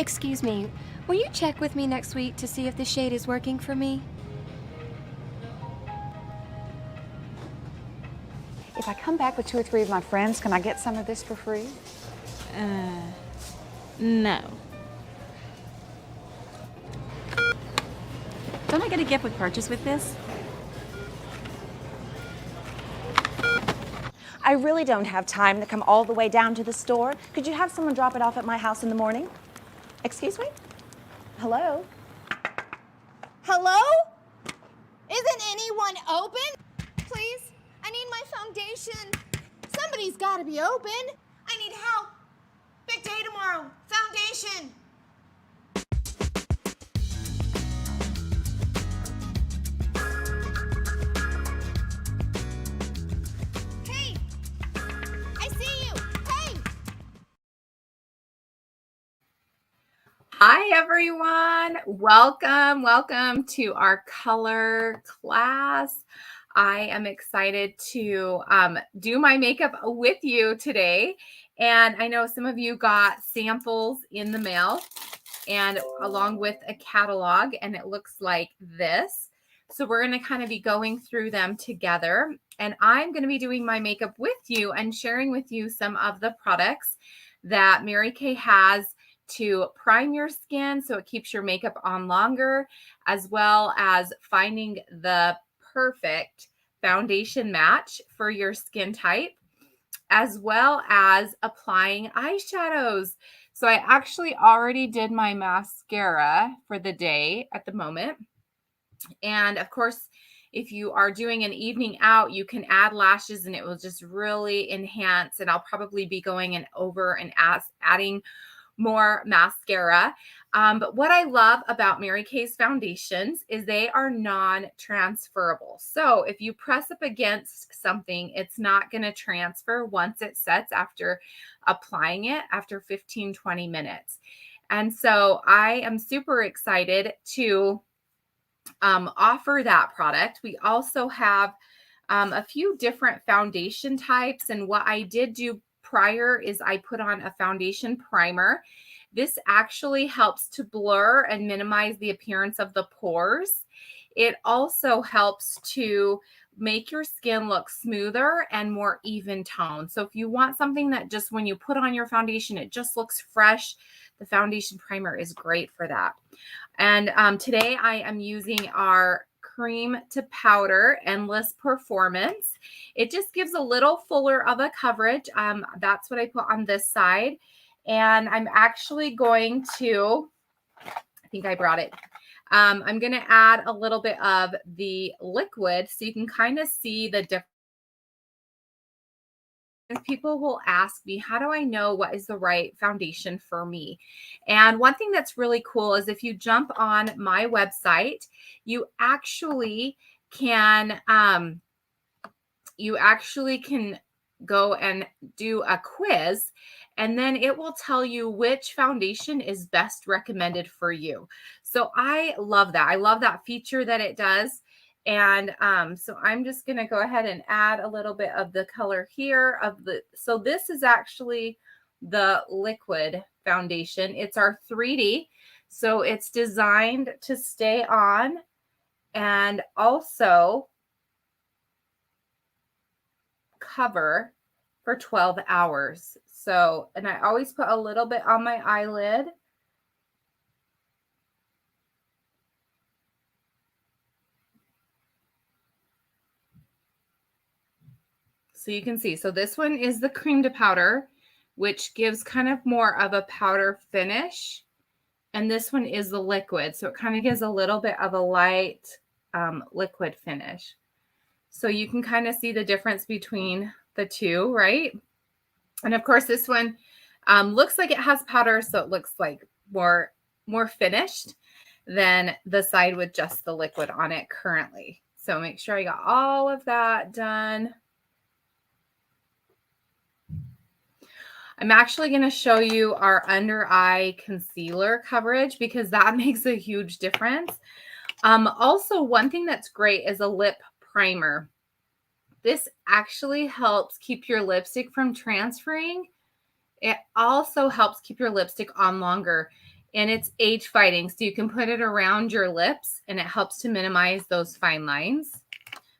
Excuse me, will you check with me next week to see if the shade is working for me? If I come back with 2 or 3 of my friends, can I get some of this for free? No. Don't I get a gift with purchase with this? I really don't have time to come all the way down to the store. Could you have someone drop it off at my house in the morning? Excuse me? Hello? Hello? Isn't anyone open? Please, I need my foundation. Somebody's gotta be open. I need help. Big day tomorrow. Foundation. Hey, I see you. Hey. Hi everyone, welcome to our color class. I am excited to do my makeup with you today, and I know some of you got samples in the mail and along with a catalog, and it looks like this. So we're going to kind of be going through them together, and I'm going to be doing my makeup with you and sharing with you some of the products that Mary Kay has to prime your skin so it keeps your makeup on longer, as well as finding the perfect foundation match for your skin type, as well as applying eyeshadows. So I actually already did my mascara for the day at the moment. And of course, if you are doing an evening out, you can add lashes and it will just really enhance. And I'll probably be going and over and adding more mascara. But what I love about Mary Kay's foundations is they are non-transferable. So if you press up against something, it's not going to transfer once it sets after applying it after 15-20 minutes. And so I am super excited to offer that product. We also have a few different foundation types, and what I did do prior is I put on a foundation primer. This actually helps to blur and minimize the appearance of the pores. It also helps to make your skin look smoother and more even tone. So if you want something that just when you put on your foundation, it just looks fresh, the foundation primer is great for that. And today I am using our cream to powder endless performance. It just gives a little fuller of a coverage. That's what I put on this side. And I'm actually going to, I think I brought it. I'm going to add a little bit of the liquid so you can kind of see the difference. People will ask me, how do I know what is the right foundation for me? And one thing that's really cool is if you jump on my website, you actually can go and do a quiz, and then it will tell you which foundation is best recommended for you. So I love that. I love that feature that it does. And so I'm just going to go ahead and add a little bit of the color here so this is actually the liquid foundation. It's our 3D. So it's designed to stay on and also cover for 12 hours. So, and I always put a little bit on my eyelid. So you can see, so this one is the cream to powder, which gives kind of more of a powder finish. And this one is the liquid. So it kind of gives a little bit of a light liquid finish. So you can kind of see the difference between the two, right? And of course, this one looks like it has powder, so it looks like more finished than the side with just the liquid on it currently. So make sure I got all of that done. I'm actually going to show you our under eye concealer coverage because that makes a huge difference. Also, one thing that's great is a lip primer. This actually helps keep your lipstick from transferring. It also helps keep your lipstick on longer. and it's age fighting. So you can put it around your lips and it helps to minimize those fine lines.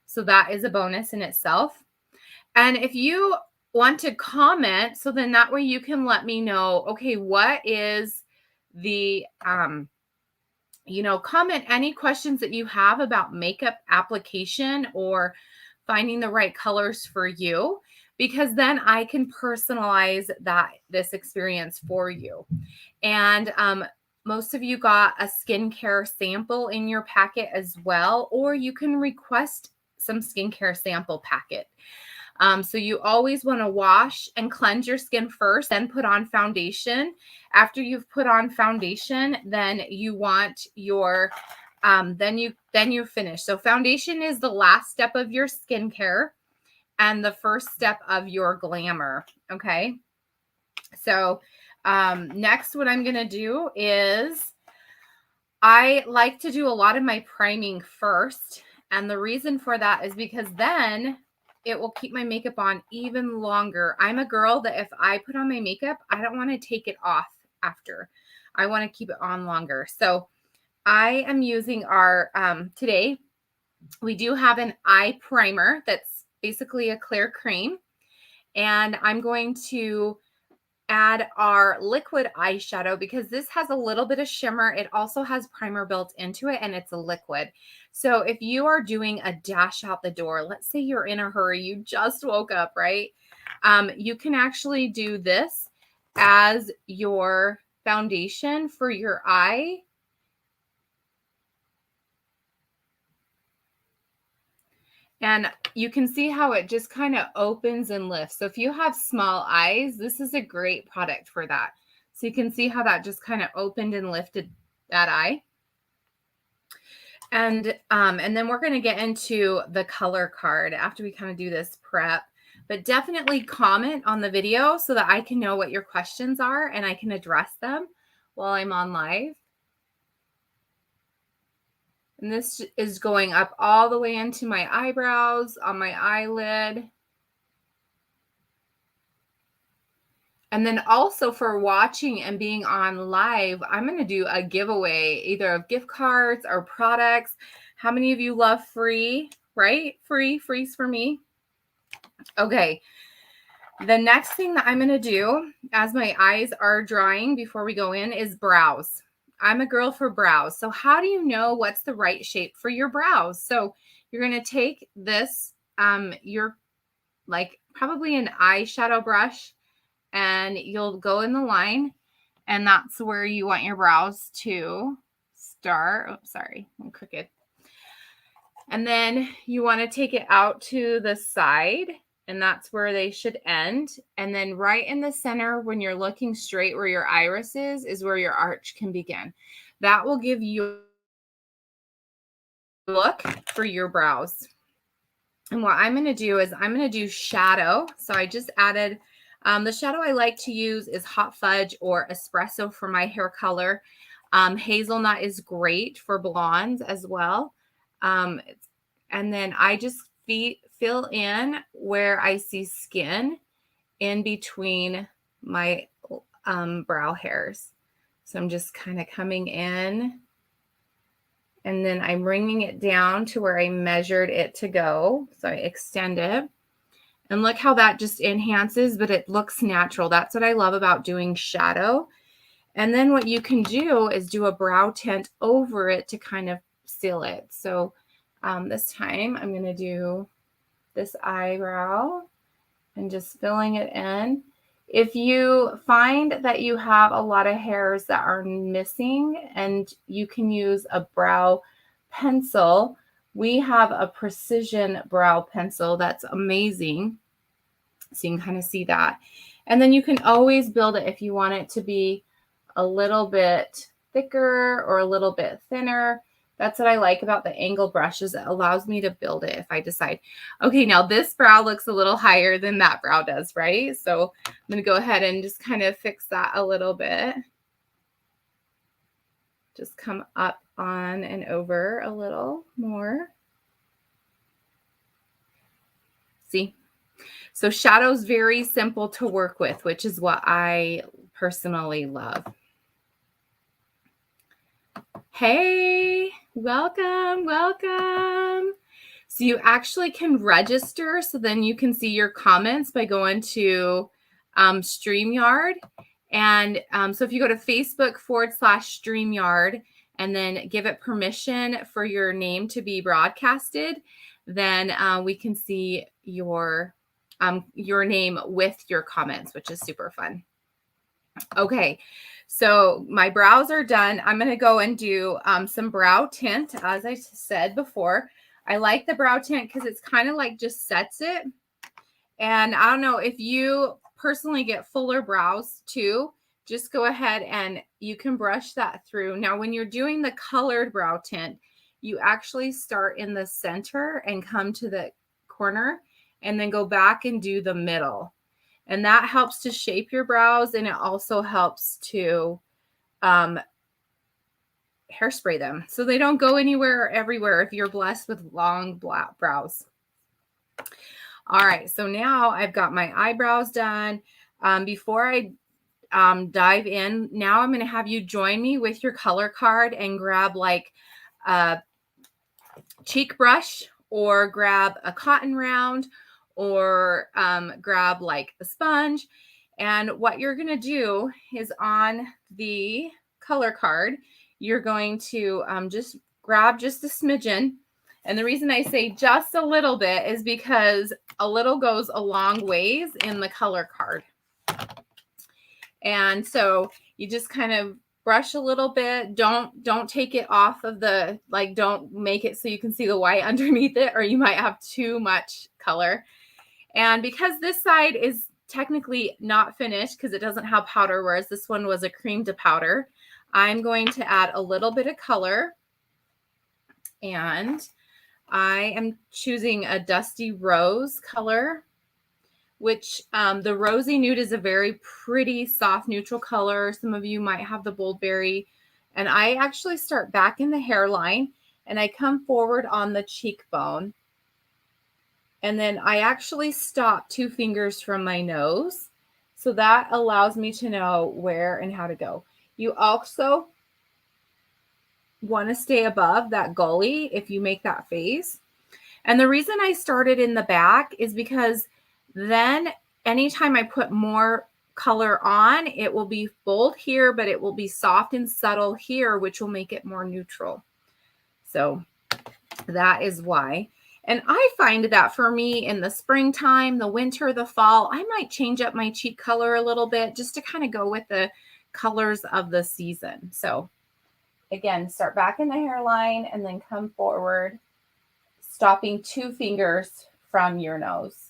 So that is a bonus in itself. And if you want to comment, so then that way you can let me know, okay, what is the, comment any questions that you have about makeup application or finding the right colors for you, because then I can personalize this experience for you. And most of you got a skincare sample in your packet as well, or you can request some skincare sample packet. So you always want to wash and cleanse your skin first, then put on foundation. After you've put on foundation, then you want your, then you finish. So foundation is the last step of your skincare and the first step of your glamour. Okay. So next, what I'm going to do is I like to do a lot of my priming first. And the reason for that is because then it will keep my makeup on even longer. I'm a girl that if I put on my makeup, I don't want to take it off after. I want to keep it on longer. So I am using our, today, we do have an eye primer that's basically a clear cream. And I'm going to add our liquid eyeshadow because this has a little bit of shimmer. It also has primer built into it and it's a liquid. So if you are doing a dash out the door, let's say you're in a hurry, you just woke up, right? You can actually do this as your foundation for your eye. And you can see how it just kind of opens and lifts. So if you have small eyes, this is a great product for that. So you can see how that just kind of opened and lifted that eye. And then we're going to get into the color card after we kind of do this prep. But definitely comment on the video so that I can know what your questions are and I can address them while I'm on live. And this is going up all the way into my eyebrows, on my eyelid. And then also for watching and being on live, I'm going to do a giveaway either of gift cards or products. How many of you love free, right? Free's for me. Okay. The next thing that I'm going to do as my eyes are drying before we go in is brows. I'm a girl for brows. So how do you know what's the right shape for your brows? So you're going to take this, your like probably an eyeshadow brush, and you'll go in the line, and that's where you want your brows to start. Oh, sorry, I'm crooked. And then you want to take it out to the side, and that's where they should end. And then right in the center, when you're looking straight where your iris is where your arch can begin. That will give you a look for your brows. And what I'm going to do is I'm going to do shadow. So I just added, the shadow I like to use is Hot Fudge or Espresso for my hair color. Hazelnut is great for blondes as well. And then I just fill in where I see skin in between my brow hairs. So I'm just kind of coming in, and then I'm bringing it down to where I measured it to go. So I extend it, and look how that just enhances, but it looks natural. That's what I love about doing shadow. And then what you can do is do a brow tint over it to kind of seal it. So this time I'm going to do this eyebrow and just filling it in. If you find that you have a lot of hairs that are missing and you can use a brow pencil, we have a precision brow pencil that's amazing. So you can kind of see that. And then you can always build it if you want it to be a little bit thicker or a little bit thinner. That's what I like about the angle brushes. It allows me to build it if I decide, okay, now this brow looks a little higher than that brow does, right? So I'm going to go ahead and just kind of fix that a little bit. Just come up on and over a little more. See? So shadow's very simple to work with, which is what I personally love. Hey, welcome, welcome. So you actually can register, so then you can see your comments by going to StreamYard. And so if you go to Facebook.com/StreamYard and then give it permission for your name to be broadcasted, then we can see your name with your comments, which is super fun. Okay, so my brows are done. I'm going to go and do some brow tint. As I said before, I like the brow tint because it's kind of like just sets it. And I don't know if you personally get fuller brows too, just go ahead and you can brush that through. Now, when you're doing the colored brow tint, you actually start in the center and come to the corner and then go back and do the middle. And that helps to shape your brows, and it also helps to hairspray them so they don't go anywhere or everywhere if you're blessed with long black brows. All right, so now I've got my eyebrows done. Before I dive in, now I'm going to have you join me with your color card and grab like a cheek brush or grab a cotton round or grab like a sponge. And what you're going to do is on the color card, you're going to just grab just a smidgen. And the reason I say just a little bit is because a little goes a long ways in the color card. And so you just kind of brush a little bit. Don't take it off of the, like, don't make it so you can see the white underneath it, or you might have too much color. And because this side is technically not finished because it doesn't have powder, whereas this one was a cream to powder, I'm going to add a little bit of color. And I am choosing a dusty rose color, which the rosy nude is a very pretty soft neutral color. Some of you might have the bold berry. And I actually start back in the hairline and I come forward on the cheekbone. And then I actually stop 2 fingers from my nose. So that allows me to know where and how to go. You also want to stay above that gully if you make that face. And the reason I started in the back is because then anytime I put more color on, it will be bold here, but it will be soft and subtle here, which will make it more neutral. So that is why. And I find that for me in the springtime, the winter, the fall, I might change up my cheek color a little bit just to kind of go with the colors of the season. So again, start back in the hairline and then come forward, stopping 2 fingers from your nose.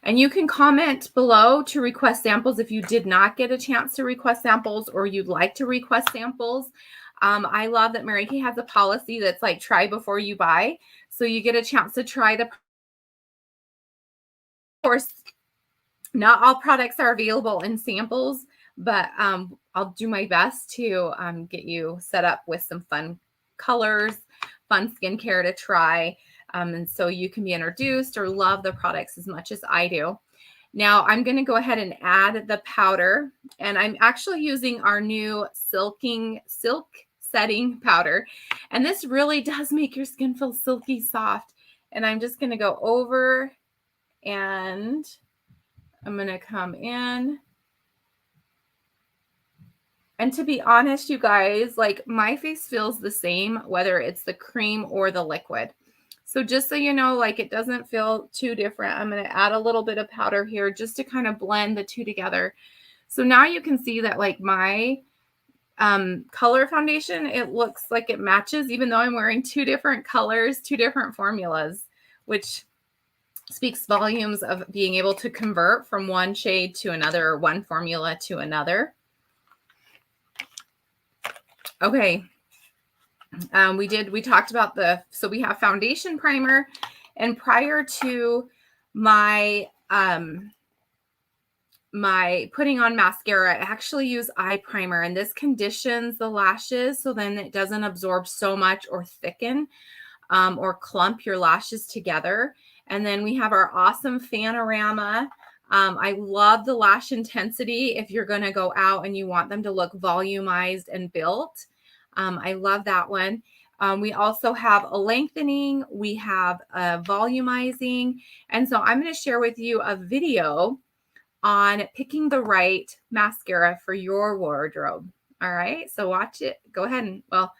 And you can comment below to request samples if you did not get a chance to request samples or you'd like to request samples. I love that Mary Kay has a policy that's like try before you buy. So you get a chance to try the. Of course, not all products are available in samples, but I'll do my best to get you set up with some fun colors, fun skincare to try. And so you can be introduced or love the products as much as I do. Now I'm going to go ahead and add the powder, and I'm actually using our new silk setting powder. And this really does make your skin feel silky soft. And I'm just going to go over and I'm going to come in. And to be honest, you guys, like my face feels the same, whether it's the cream or the liquid. So just so you know, like it doesn't feel too different. I'm going to add a little bit of powder here just to kind of blend the two together. So now you can see that like my color foundation, it looks like it matches, even though I'm wearing 2 different colors, 2 different formulas, which speaks volumes of being able to convert from one shade to another, or one formula to another. Okay. We talked about so we have foundation primer, and prior to my putting on mascara, I actually use eye primer, and this conditions the lashes so then it doesn't absorb so much or thicken or clump your lashes together. And then we have our awesome Panorama I love the lash intensity if you're going to go out and you want them to look volumized and built. I love that one. We also have a lengthening, we have a volumizing. And so I'm going to share with you a video on picking the right mascara for your wardrobe. All right, so watch it. Go ahead and, well,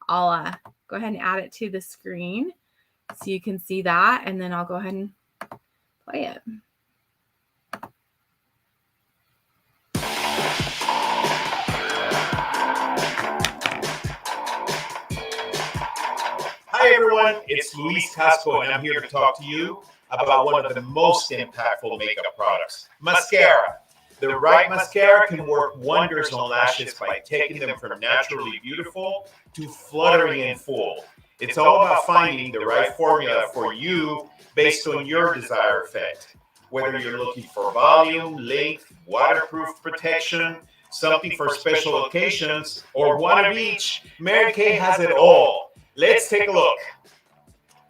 I'll go ahead and add it to the screen so you can see that. And then I'll go ahead and play it. Hi everyone, it's Luis Casco and I'm here to talk to you about one of the most impactful makeup products, mascara. The right mascara can work wonders on lashes by taking them from naturally beautiful to fluttering and full. It's all about finding the right formula for you based on your desired effect. Whether you're looking for volume, length, waterproof protection, something for special occasions, or one of each, Mary Kay has it all. Let's take a look.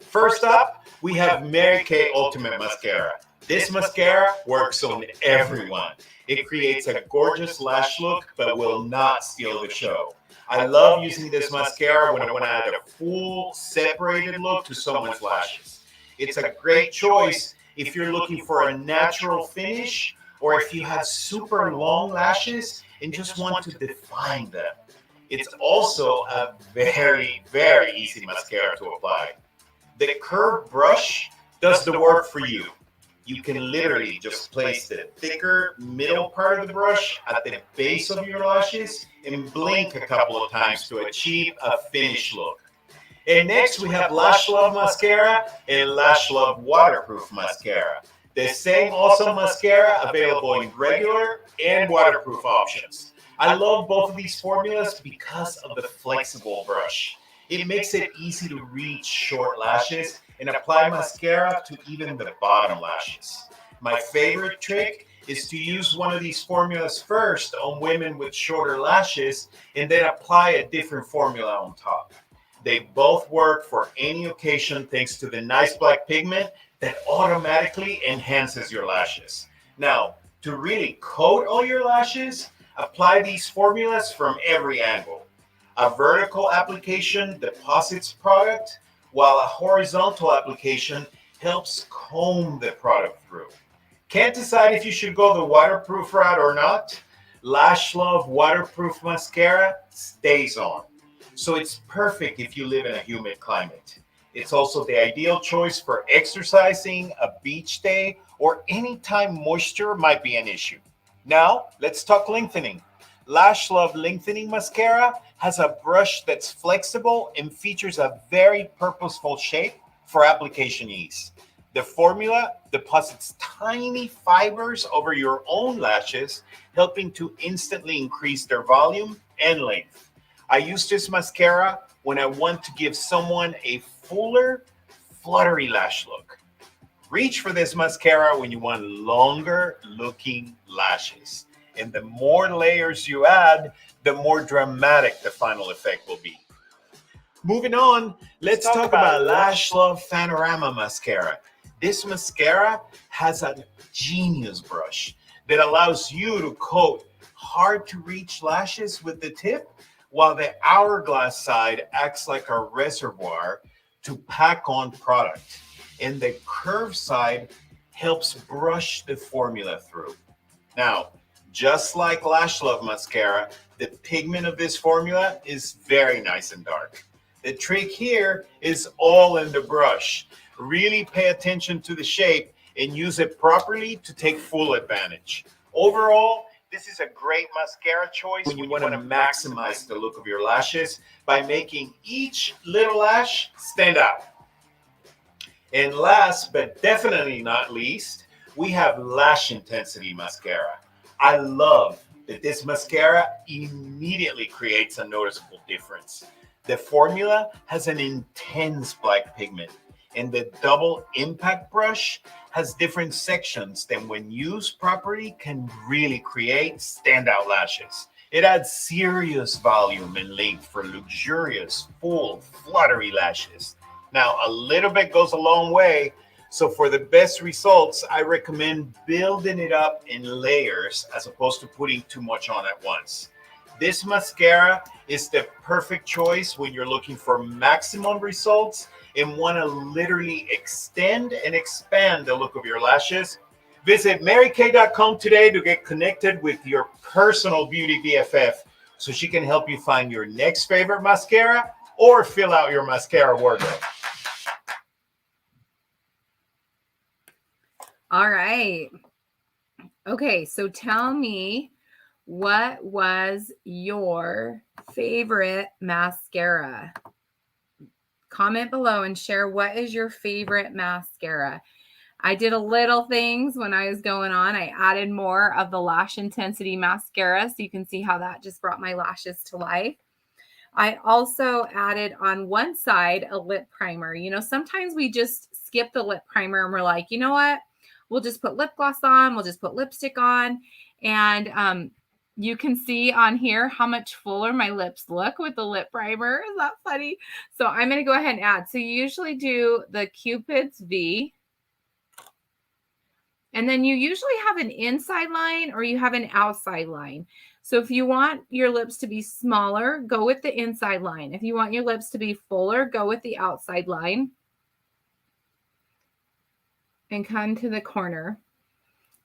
First up, we have Mary Kay Ultimate Mascara. This mascara works on everyone. It creates a gorgeous lash look, but will not steal the show. I love using this mascara when I want to add a full, separated look to someone's lashes. It's a great choice if you're looking for a natural finish, or if you have super long lashes and just want to define them. It's also a very, very easy mascara to apply. The curved brush does the work for you. You can literally just place the thicker middle part of the brush at the base of your lashes and blink a couple of times to achieve a finished look. And next we have Lash Love Mascara and Lash Love Waterproof Mascara. The same awesome mascara available in regular and waterproof options. I love both of these formulas because of the flexible brush. It makes it easy to reach short lashes and apply mascara to even the bottom lashes. My favorite trick is to use one of these formulas first on women with shorter lashes and then apply a different formula on top. They both work for any occasion thanks to the nice black pigment that automatically enhances your lashes. Now, to really coat all your lashes, apply these formulas from every angle. A vertical application deposits product, while a horizontal application helps comb the product through. Can't decide if you should go the waterproof route or not? Lash Love Waterproof Mascara stays on. So it's perfect if you live in a humid climate. It's also the ideal choice for exercising, a beach day, or any time moisture might be an issue. Now, let's talk lengthening. Lash Love Lengthening Mascara has a brush that's flexible and features a very purposeful shape for application ease. The formula deposits tiny fibers over your own lashes, helping to instantly increase their volume and length. I use this mascara when I want to give someone a fuller, fluttery lash look. Reach for this mascara when you want longer looking lashes. And the more layers you add, the more dramatic the final effect will be. Moving on, let's talk about Lash Love Panorama Mascara. This mascara has a genius brush that allows you to coat hard to reach lashes with the tip, while the hourglass side acts like a reservoir to pack on product. And the curved side helps brush the formula through. Now, just like Lash Love Mascara, the pigment of this formula is very nice and dark. The trick here is all in the brush. Really pay attention to the shape and use it properly to take full advantage. Overall, this is a great mascara choice when you want to maximize the look of your lashes by making each little lash stand out. And last but definitely not least, we have Lash Intensity Mascara. I love that this mascara immediately creates a noticeable difference. The formula has an intense black pigment, and the double impact brush has different sections that when used properly can really create standout lashes. It adds serious volume and length for luxurious, full, fluttery lashes. Now, a little bit goes a long way, So for the best results, I recommend building it up in layers as opposed to putting too much on at once. This mascara is the perfect choice when you're looking for maximum results and want to literally extend and expand the look of your lashes. Visit marykay.com today to get connected with your personal beauty BFF so she can help you find your next favorite mascara or fill out your mascara wardrobe. All right. Okay, so tell me, what was your favorite mascara? Comment below and share what is your favorite mascara. I did a little things when I was going on. I added more of the Lash Intensity mascara, so you can see how that just brought my lashes to life. I also added on one side a lip primer. You know, sometimes we just skip the lip primer and we're like, you know what? We'll just put lip gloss on. We'll just put lipstick on. And you can see on here how much fuller my lips look with the lip primer. Is that funny? So I'm going to go ahead and add. So you usually do the Cupid's V. And then you usually have an inside line or you have an outside line. So if you want your lips to be smaller, go with the inside line. If you want your lips to be fuller, go with the outside line. And come to the corner.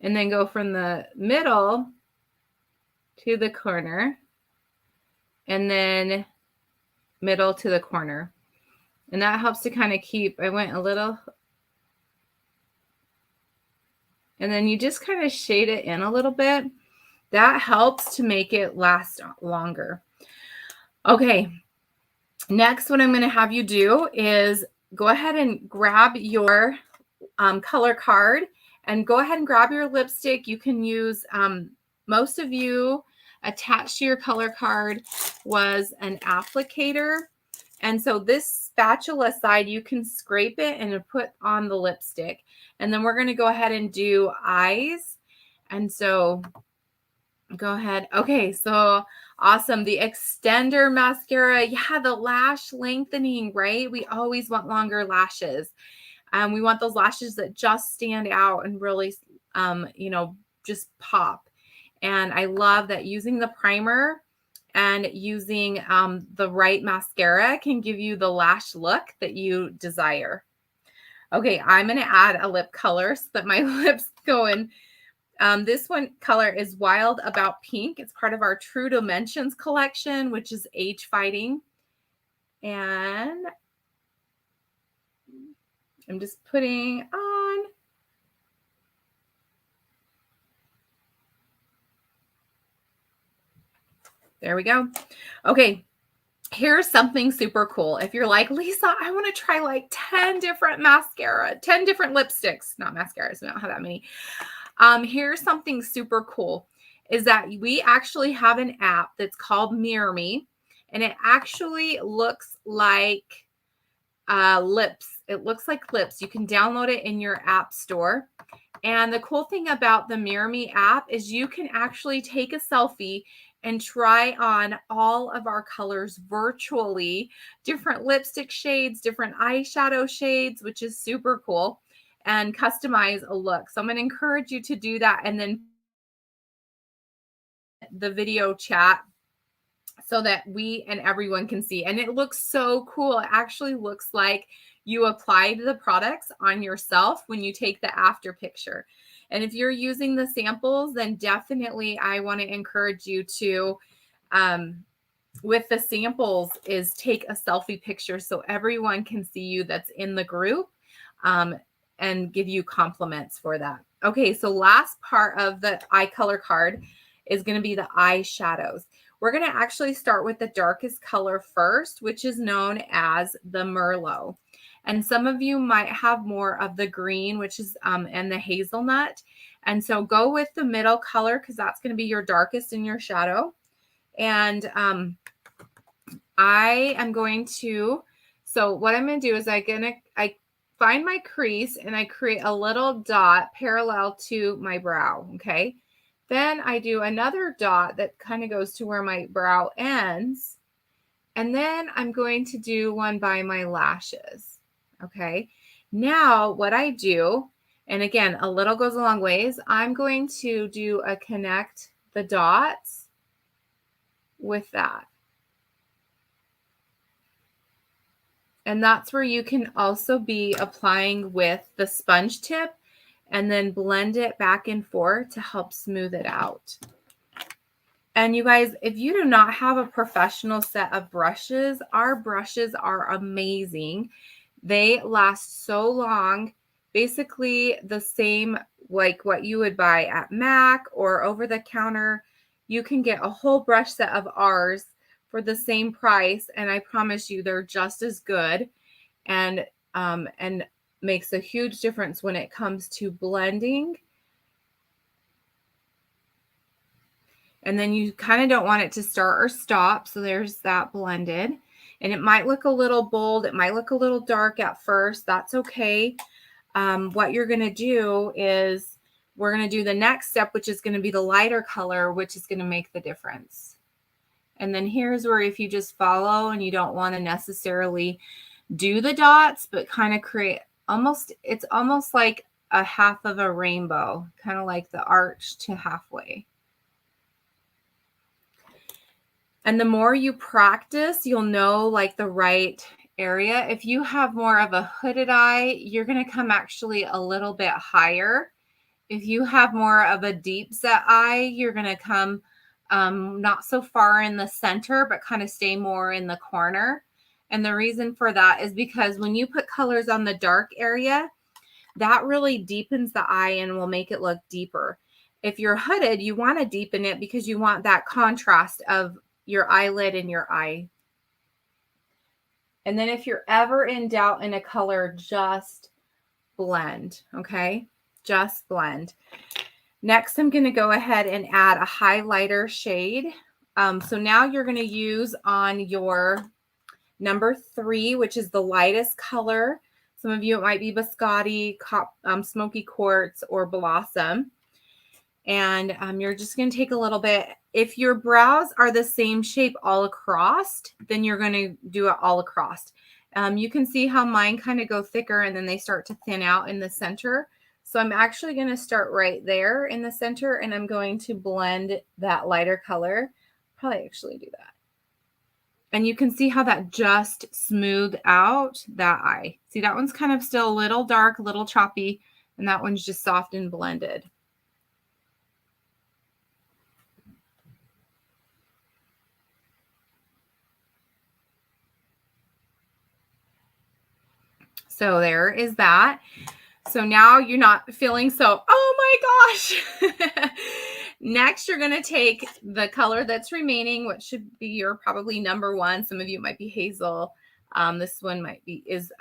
And then go from the middle to the corner. And then middle to the corner. And that helps to kind of keep, I went a little. And then you just kind of shade it in a little bit. That helps to make it last longer. Okay. Next, what I'm going to have you do is go ahead and grab your color card and go ahead and grab your lipstick. You can use, most of you attached to your color card was an applicator. And so this spatula side, you can scrape it and put on the lipstick. And then we're going to go ahead and do eyes. And so go ahead. Okay, so awesome. The extender mascara. Yeah, the lash lengthening, right? We always want longer lashes. We want those lashes that just stand out and really, you know, just pop. And I love that using the primer and using the right mascara can give you the lash look that you desire. Okay, I'm going to add a lip color so that my lips go in. This one color is Wild About Pink. It's part of our True Dimensions collection, which is age fighting. And I'm just putting on. There we go. Okay, here's something super cool. If you're like, Lisa, I want to try like 10 different mascara, 10 different lipsticks, not mascaras, we don't have that many. Here's something super cool is that we actually have an app that's called Mirror Me, and it actually looks like lips. It looks like lips. You can download it in your app store. And the cool thing about the Mirror Me app is you can actually take a selfie and try on all of our colors virtually, different lipstick shades, different eyeshadow shades, which is super cool, and customize a look. So I'm going to encourage you to do that and then the video chat so that we and everyone can see. And it looks so cool. It actually looks like you applied the products on yourself when you take the after picture. And if you're using the samples, then definitely I want to encourage you to, with the samples, is take a selfie picture so everyone can see you that's in the group and give you compliments for that. Okay, so last part of the eye color card is going to be the eyeshadows. We're going to actually start with the darkest color first, which is known as the Merlot. And some of you might have more of the green, which is, and the hazelnut. And so go with the middle color because that's going to be your darkest in your shadow. And I am going to, so what I'm going to do is I find my crease and I create a little dot parallel to my brow. Okay. Then I do another dot that kind of goes to where my brow ends. And then I'm going to do one by my lashes. Okay. Now what I do, and again, a little goes a long ways, I'm going to do a connect the dots with that. And that's where you can also be applying with the sponge tip and then blend it back and forth to help smooth it out. And you guys, if you do not have a professional set of brushes, our brushes are amazing. They last so long, basically the same like what you would buy at MAC or over the counter. You can get a whole brush set of ours for the same price, and I promise you they're just as good, and makes a huge difference when it comes to blending. And then you kind of don't want it to start or stop. So there's that blended. And it might look a little bold. It might look a little dark at first. That's okay. What you're going to do is we're going to do the next step, which is going to be the lighter color, which is going to make the difference. And then here's where if you just follow and you don't want to necessarily do the dots, but kind of create it's almost like a half of a rainbow, kind of like the arch to halfway. And the more you practice, you'll know like the right area. If you have more of a hooded eye, you're going to come actually a little bit higher. If you have more of a deep set eye, you're going to come not so far in the center, but kind of stay more in the corner. And the reason for that is because when you put colors on the dark area, that really deepens the eye and will make it look deeper. If you're hooded, you want to deepen it because you want that contrast of your eyelid and your eye. And then if you're ever in doubt in a color, just blend, okay? Just blend. Next, I'm going to go ahead and add a highlighter shade. So now you're going to use on your number 3, which is the lightest color. Some of you, it might be Biscotti, Smoky Quartz, or Blossom. And you're just going to take a little bit. If your brows are the same shape all across, then you're going to do it all across. You can see how mine kind of go thicker and then they start to thin out in the center. So I'm actually going to start right there in the center and I'm going to blend that lighter color. Probably actually do that. And you can see how that just smoothed out that eye. See, that one's kind of still a little dark, a little choppy, and that one's just soft and blended. So there is that. So now you're not feeling so, oh my gosh. Next, you're going to take the color that's remaining, which should be your probably number 1. Some of you might be hazel. This one is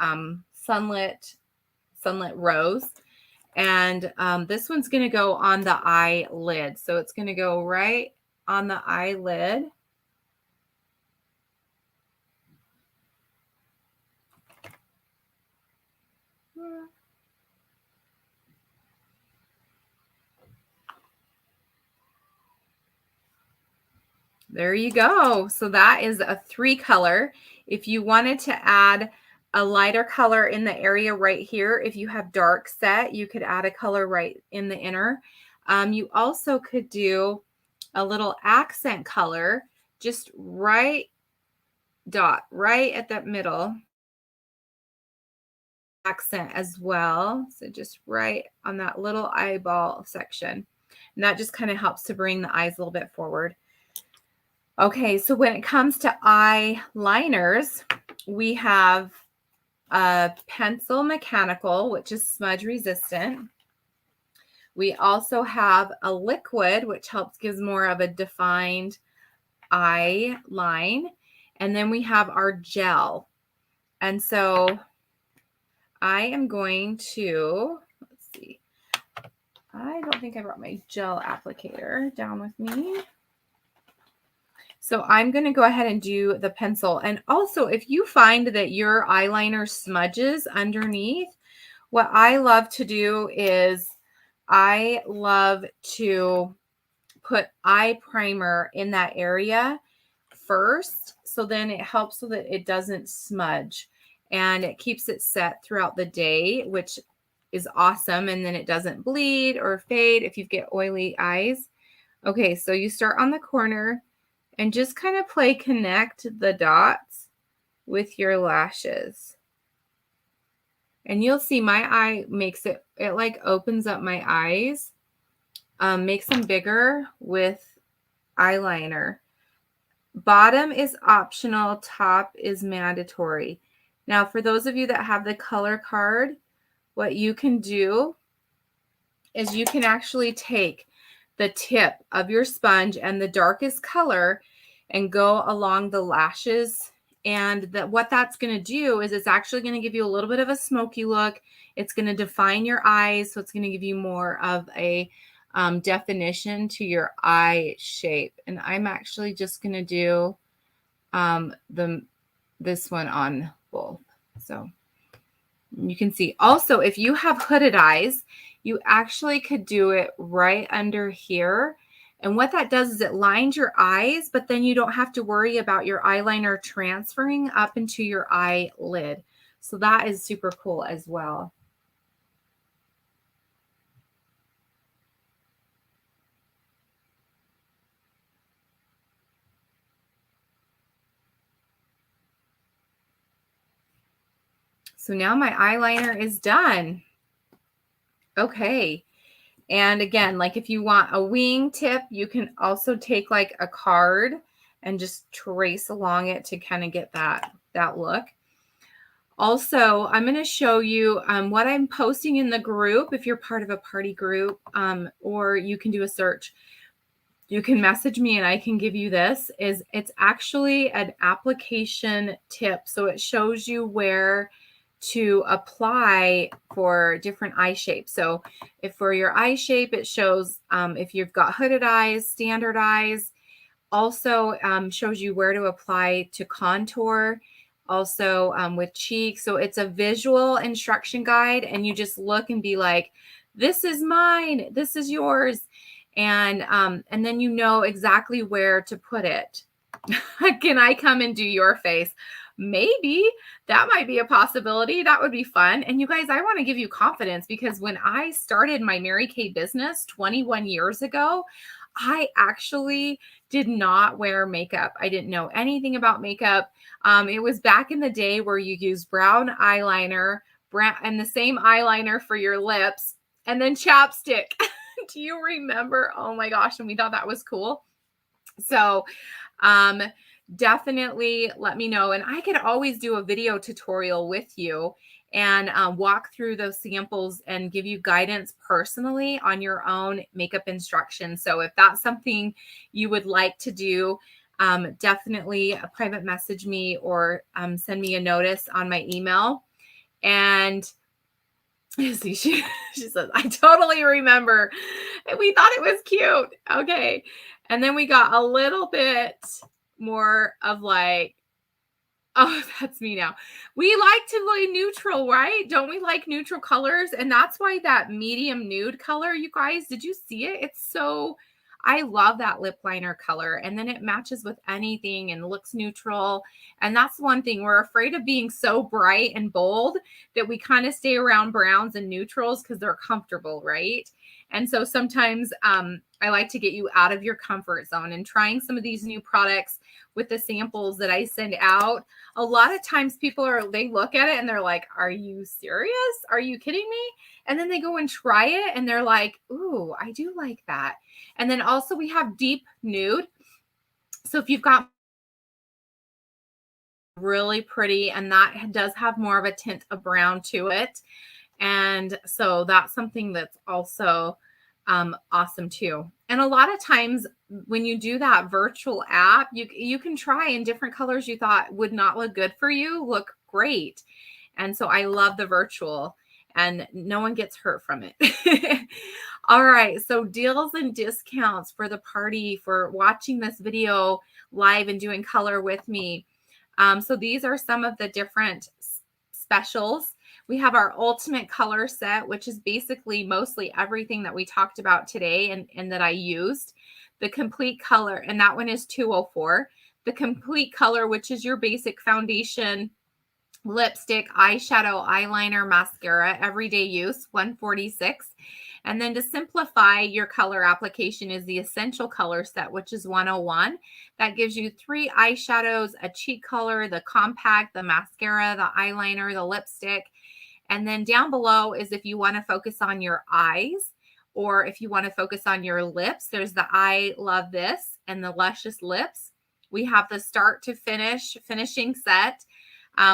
sunlit rose. And this one's going to go on the eyelid. So it's going to go right on the eyelid. There you go. So that is a 3 color. If you wanted to add a lighter color in the area right here, if you have dark set, you could add a color right in the inner. You also could do a little accent color, just right at that middle. Accent as well. So just right on that little eyeball section. And that just kind of helps to bring the eyes a little bit forward. Okay, so when it comes to eyeliners, we have a pencil mechanical, which is smudge resistant. We also have a liquid, which gives more of a defined eye line. And then we have our gel. And so I am going to, let's see. I don't think I brought my gel applicator down with me. So I'm going to go ahead and do the pencil. And also, if you find that your eyeliner smudges underneath, what I love to do is I love to put eye primer in that area first. So then it helps so that it doesn't smudge. and it keeps it set throughout the day, which is awesome. And then it doesn't bleed or fade if you get oily eyes. Okay, so you start on the corner and just kind of connect the dots with your lashes. And you'll see my eye makes it like opens up my eyes, makes them bigger with eyeliner. Bottom is optional, top is mandatory. Now, for those of you that have the color card, what you can do is you can actually take the tip of your sponge and the darkest color and go along the lashes. And what that's going to do is it's actually going to give you a little bit of a smoky look. It's going to define your eyes. So it's going to give you more of a definition to your eye shape. And I'm actually just going to do this one on both. So you can see also, if you have hooded eyes, you actually could do it right under here. And what that does is it lines your eyes, but then you don't have to worry about your eyeliner transferring up into your eyelid. So that is super cool as well. So now my eyeliner is done. Okay. And again, like if you want a wing tip, you can also take like a card and just trace along it to kind of get that look. Also, I'm going to show you what I'm posting in the group. If you're part of a party group, or you can do a search. You can message me and I can give you this. It's actually an application tip. So it shows you where to apply for different eye shapes. So if for your eye shape, it shows if you've got hooded eyes, standard eyes, also shows you where to apply to contour, also with cheek. So it's a visual instruction guide, and you just look and be like, this is mine, this is yours. And then you know exactly where to put it. Can I come and do your face? Maybe that might be a possibility. That would be fun. And you guys, I want to give you confidence, because when I started my Mary Kay business 21 years ago, I actually did not wear makeup. I didn't know anything about makeup. It was back in the day where you use brown eyeliner, and the same eyeliner for your lips, and then chapstick. Do you remember? Oh my gosh. And we thought that was cool. So, definitely let me know. And I could always do a video tutorial with you and walk through those samples and give you guidance personally on your own makeup instructions. So if that's something you would like to do, definitely private message me or send me a notice on my email. And see, she says, I totally remember. We thought it was cute. Okay. And then we got a little bit more of like, oh, that's me now. We like to lay neutral, right? Don't we like neutral colors? And that's why that medium nude color, you guys, did you see it? It's so, I love that lip liner color. And then it matches with anything and looks neutral. And that's one thing. We're afraid of being so bright and bold that we kind of stay around browns and neutrals because they're comfortable, right? And so sometimes I like to get you out of your comfort zone, and trying some of these new products with the samples that I send out. A lot of times they look at it and they're like, are you serious? Are you kidding me? And then they go and try it and they're like, ooh, I do like that. And then also we have deep nude. So if you've got really pretty, and that does have more of a tint of brown to it. And so that's something that's also awesome too. And a lot of times when you do that virtual app, you can try in different colors you thought would not look good for you, look great. And so I love the virtual, and no one gets hurt from it. All right. So deals and discounts for the party, for watching this video live and doing color with me. So these are some of the different specials. We have our ultimate color set, which is basically mostly everything that we talked about today and that I used. The complete color, and that one is $204. The complete color, which is your basic foundation, lipstick, eyeshadow, eyeliner, mascara, everyday use, $146. And then to simplify your color application is the essential color set, which is $101. That gives you 3 eyeshadows, a cheek color, the compact, the mascara, the eyeliner, the lipstick. And then down below is if you want to focus on your eyes or if you want to focus on your lips, there's the I Love This and the Luscious Lips. We have the start to finish finishing set.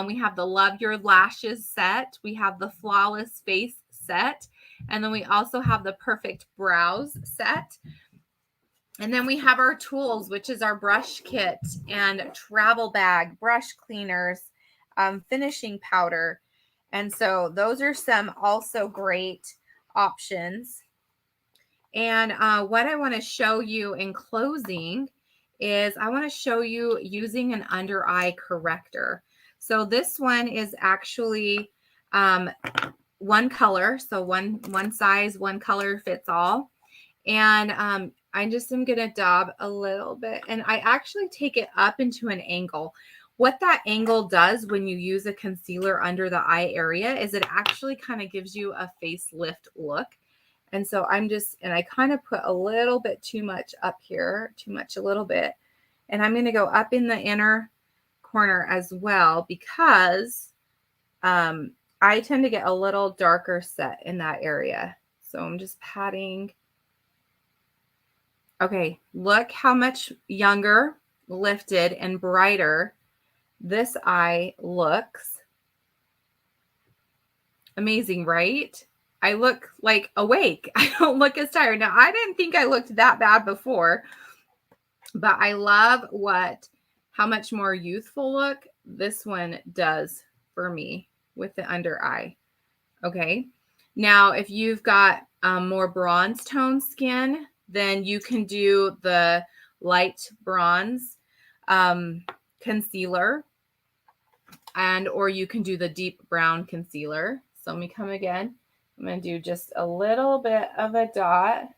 We have the Love Your Lashes set. We have the Flawless Face set. And then we also have the Perfect Brows set. And then we have our tools, which is our brush kit and travel bag, brush cleaners, finishing powder. And so those are some also great options. And what I want to show you in closing is I want to show you using an under eye corrector. So this one is actually one color. So one size, one color fits all. And I just am going to dab a little bit. And I actually take it up into an angle. What that angle does when you use a concealer under the eye area is it actually kind of gives you a facelift look. And so I kind of put a little bit too much up here, a little bit. And I'm going to go up in the inner corner as well because I tend to get a little darker set in that area. So I'm just patting. Okay, look how much younger, lifted, and brighter this eye looks. Amazing, right? I look like awake. I don't look as tired. Now, I didn't think I looked that bad before, but I love how much more youthful look this one does for me with the under eye. Okay. Now, if you've got more bronze tone skin, then you can do the light bronze concealer or you can do the deep brown concealer. So let me come again. I'm going to do just a little bit of a dot.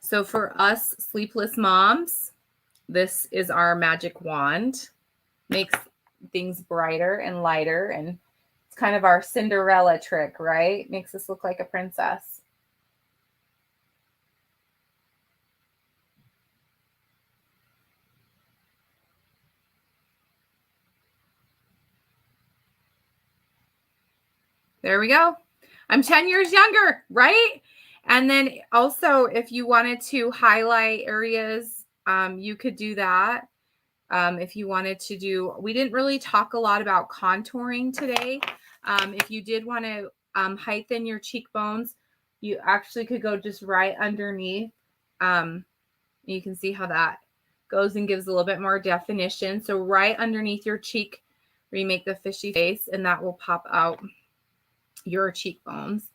So for us sleepless moms, this is our magic wand. Makes things brighter and lighter, and it's kind of our Cinderella trick, right? Makes us look like a princess. There we go. I'm 10 years younger, right? And then also, if you wanted to highlight areas, you could do that. If you wanted to do, we didn't really talk a lot about contouring today. If you did want to heighten your cheekbones, you actually could go just right underneath. You can see how that goes and gives a little bit more definition. So right underneath your cheek, where you make the fishy face, and that will pop out your cheekbones.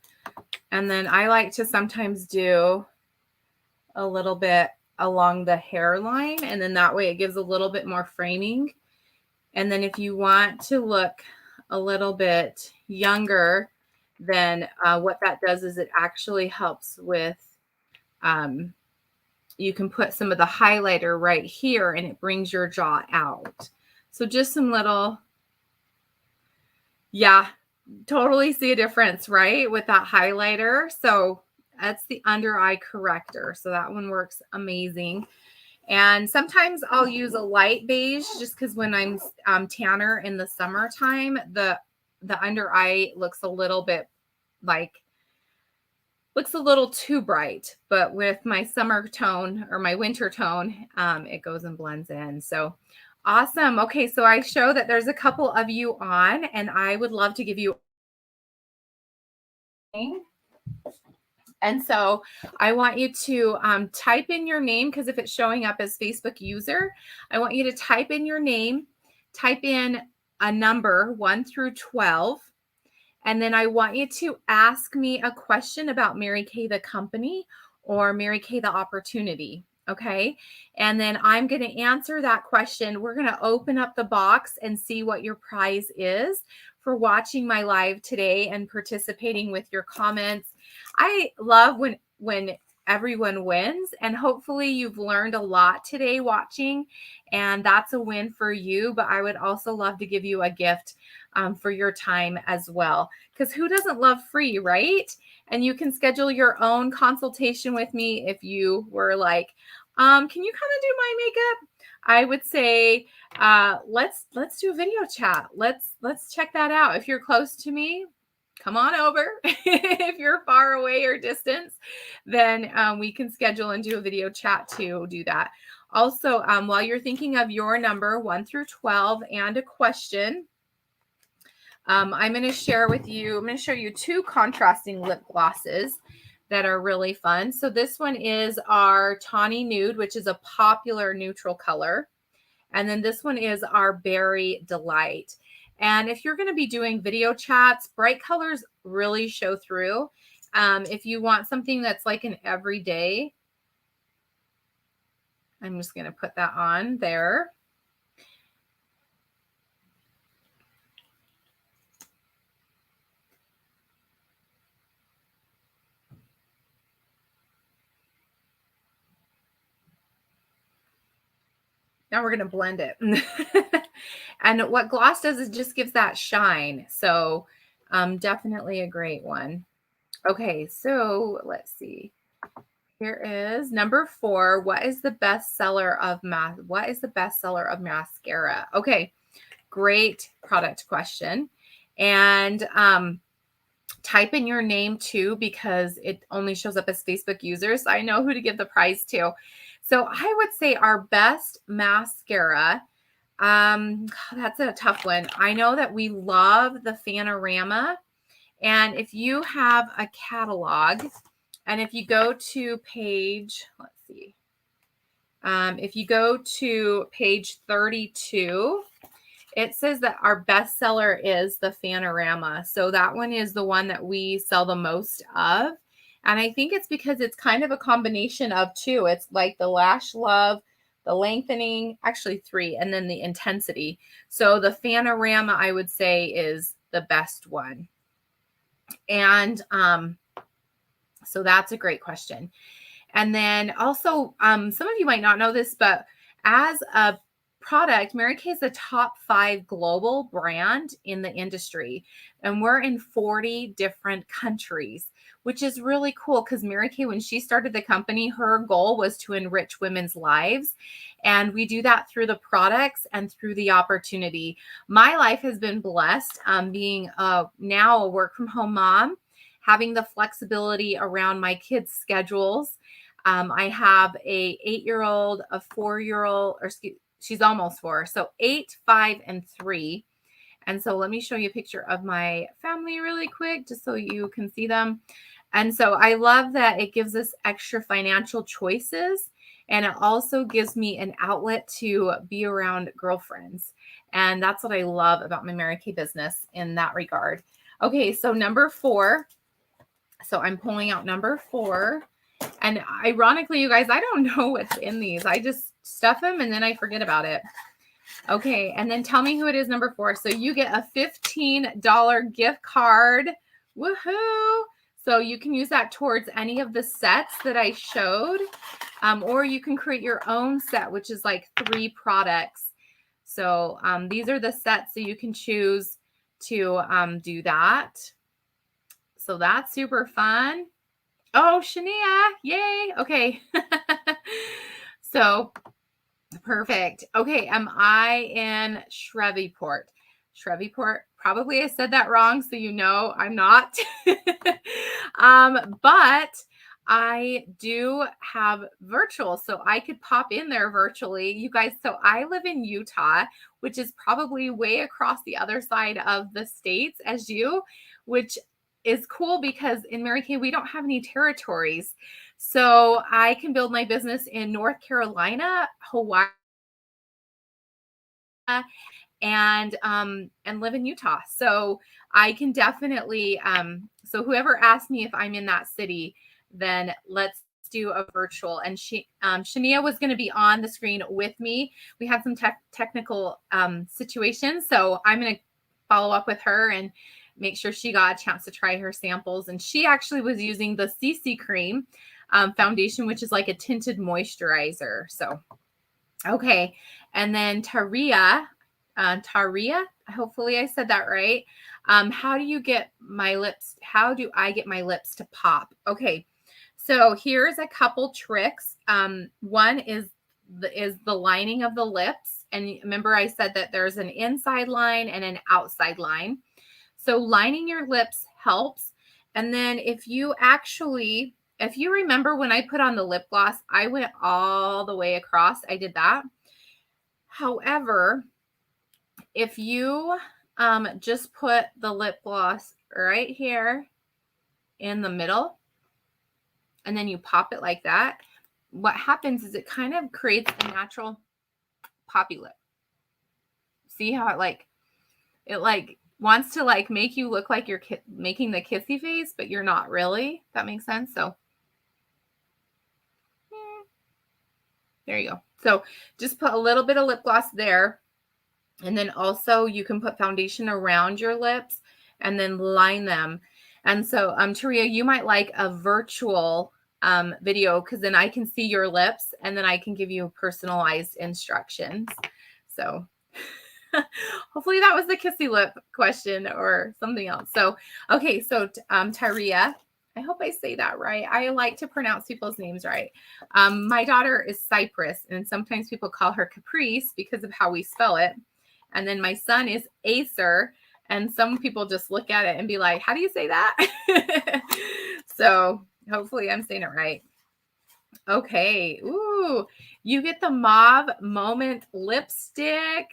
And then I like to sometimes do a little bit along the hairline, and then that way it gives a little bit more framing. And then if you want to look a little bit younger, then what that does is it actually helps with, you can put some of the highlighter right here and it brings your jaw out. So just some little, yeah, totally see a difference, right? With that highlighter. So that's the under eye corrector. So that one works amazing. And sometimes I'll use a light beige just because when I'm tanner in the summertime, the under eye looks a little bit looks a little too bright. But with my summer tone or my winter tone, it goes and blends in. So awesome. Okay, so I show that there's a couple of you on, and I would love to give you. And so I want you to type in your name, because if it's showing up as Facebook user, I want you to type in your name, type in a number 1 through 12, and then I want you to ask me a question about Mary Kay the company or Mary Kay the opportunity. Okay. And then I'm going to answer that question. We're going to open up the box and see what your prize is for watching my live today and participating with your comments. I love when everyone wins. And hopefully you've learned a lot today watching, and that's a win for you. But I would also love to give you a gift for your time as well, because who doesn't love free, right? And you can schedule your own consultation with me if you were like, can you come and do my makeup? I would say, let's do a video chat. Let's check that out. If you're close to me, come on over. If you're far away or distance, then we can schedule and do a video chat to do that. Also, while you're thinking of your number 1 through 12 and a question, I'm going to share with you, I'm going to show you 2 contrasting lip glosses that are really fun. So this one is our Tawny Nude, which is a popular neutral color. And then this one is our Berry Delight. And if you're going to be doing video chats, bright colors really show through. If you want something that's like an everyday, I'm just going to put that on there. Now we're going to blend it. And what gloss does is just gives that shine. So definitely a great one. Okay, so let's see. Here is number 4. What is the best seller of mascara? Okay, great product question. And type in your name too, because it only shows up as Facebook users. So I know who to give the prize to. So I would say our best mascara, that's a tough one. I know that we love the Panorama. And if you have a catalog, and if you go to page, let's see, if you go to page 32, it says that our bestseller is the Panorama. So that one is the one that we sell the most of. And I think it's because it's kind of a combination of 2. It's like the Lash Love, the Lengthening, actually 3, and then the Intensity. So the Panorama, I would say, is the best one. And so that's a great question. And then also, some of you might not know this, but as a product, Mary Kay is a top 5 global brand in the industry. And we're in 40 different countries, which is really cool because Mary Kay, when she started the company, her goal was to enrich women's lives. And we do that through the products and through the opportunity. My life has been blessed being now a work from home mom, having the flexibility around my kids' schedules. I have a 8-year-old, a 4-year-old, or she's almost 4. So 8, 5, and 3. And so let me show you a picture of my family really quick, just so you can see them. And so I love that it gives us extra financial choices. And it also gives me an outlet to be around girlfriends. And that's what I love about my Mary Kay business in that regard. Okay, so number 4. So I'm pulling out number 4. And ironically, you guys, I don't know what's in these. I just stuff them and then I forget about it. Okay, and then tell me who it is, number 4. So you get a $15 gift card. Woohoo! So you can use that towards any of the sets that I showed. Or you can create your own set, which is like 3 products. So these are the sets, so you can choose to do that. So that's super fun. Oh, Shania, yay. Okay. So perfect. Okay, am I in Shreveport? Shreveport, probably I said that wrong, so you know I'm not. But I do have virtual, so I could pop in there virtually. You guys, so I live in Utah, which is probably way across the other side of the states as you, which is cool because in Mary Kay, we don't have any territories. So I can build my business in North Carolina, Hawaii, and live in Utah. So I can definitely, so whoever asked me if I'm in that city, then let's do a virtual. And Shania was going to be on the screen with me. We had some technical situations. So I'm going to follow up with her and make sure she got a chance to try her samples. And she actually was using the CC cream foundation, which is like a tinted moisturizer. So, okay. And then Taria, hopefully I said that right. How do you get my lips? How do I get my lips to pop? Okay. So here's a couple tricks. One is the lining of the lips. And remember I said that there's an inside line and an outside line. So lining your lips helps. And then if you remember when I put on the lip gloss, I went all the way across. I did that. However, if you just put the lip gloss right here in the middle, and then you pop it like that, what happens is it kind of creates a natural poppy lip. See how it wants to like make you look like you're making the kissy face, but you're not really. That makes sense. So there you go. So just put a little bit of lip gloss there. And then also you can put foundation around your lips and then line them. And so, Taria, you might like a virtual video because then I can see your lips and then I can give you personalized instructions. So hopefully that was the kissy lip question or something else. So, okay. So, Taria, I hope I say that right. I like to pronounce people's names right. My daughter is Cypress and sometimes people call her Caprice because of how we spell it. And then my son is Acer. And some people just look at it and be like, how do you say that? So hopefully I'm saying it right. Okay. Ooh, you get the Mauve Moment lipstick,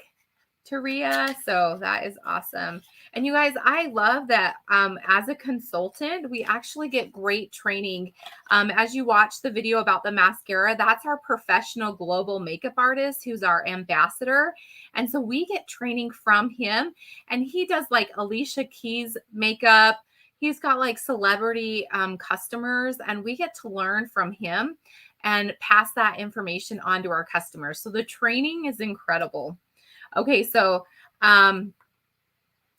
Taria. So that is awesome. And you guys, I love that as a consultant, we actually get great training. As you watch the video about the mascara, that's our professional global makeup artist who's our ambassador. And so we get training from him and he does like Alicia Keys makeup. He's got like celebrity customers and we get to learn from him and pass that information on to our customers. So the training is incredible. Okay, so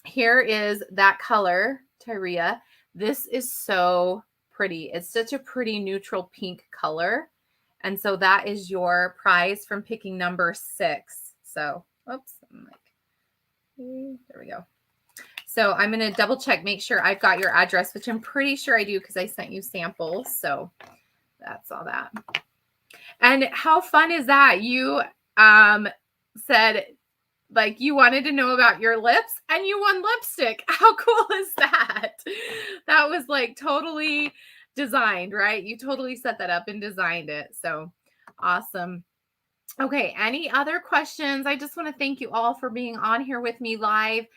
here is that color, Taria. This is so pretty. It's such a pretty neutral pink color. And so that is your prize from picking number 6. So, oops, I'm like, there we go. So I'm going to double check, make sure I've got your address, which I'm pretty sure I do because I sent you samples. So that's all that. And how fun is that? You said like you wanted to know about your lips and you won lipstick. How cool is that? That was like totally designed, right? You totally set that up and designed it. So awesome. Okay. Any other questions? I just want to thank you all for being on here with me live.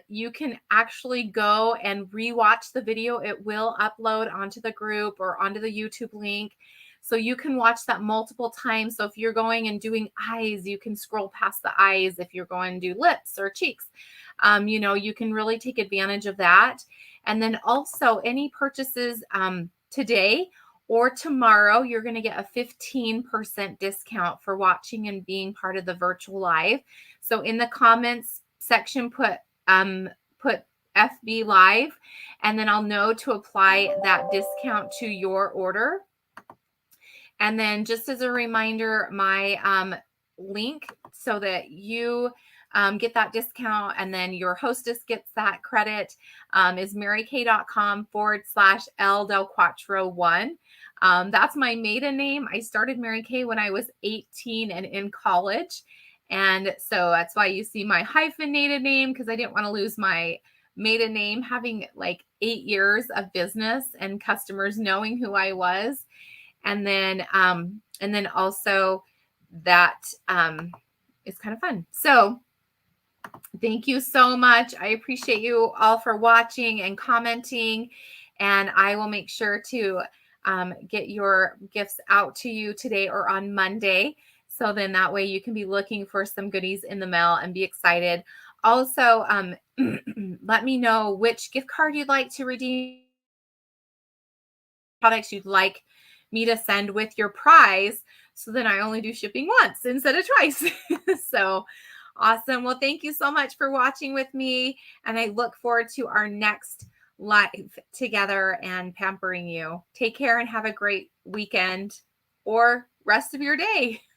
You can actually go and rewatch the video. It will upload onto the group or onto the YouTube link. So you can watch that multiple times. So if you're going and doing eyes, you can scroll past the eyes. If you're going to do lips or cheeks, you know, you can really take advantage of that. And then also any purchases today or tomorrow, you're going to get a 15% discount for watching and being part of the virtual live. So in the comments section, put FB live, and then I'll know to apply that discount to your order. And then just as a reminder, my link so that you get that discount and then your hostess gets that credit is marykay.com/L-Del-Quattro1. That's my maiden name. I started Mary Kay when I was 18 and in college. And so that's why you see my hyphenated name, because I didn't want to lose my maiden name, having like 8 years of business and customers knowing who I was. And then also that is kind of fun. So thank you so much. I appreciate you all for watching and commenting, and I will make sure to get your gifts out to you today or on Monday. So then that way you can be looking for some goodies in the mail and be excited. Also, let me know which gift card you'd like to redeem, products you'd like me to send with your prize. So then I only do shipping once instead of twice. So awesome. Well, thank you so much for watching with me. And I look forward to our next life together and pampering you. Take care and have a great weekend or rest of your day.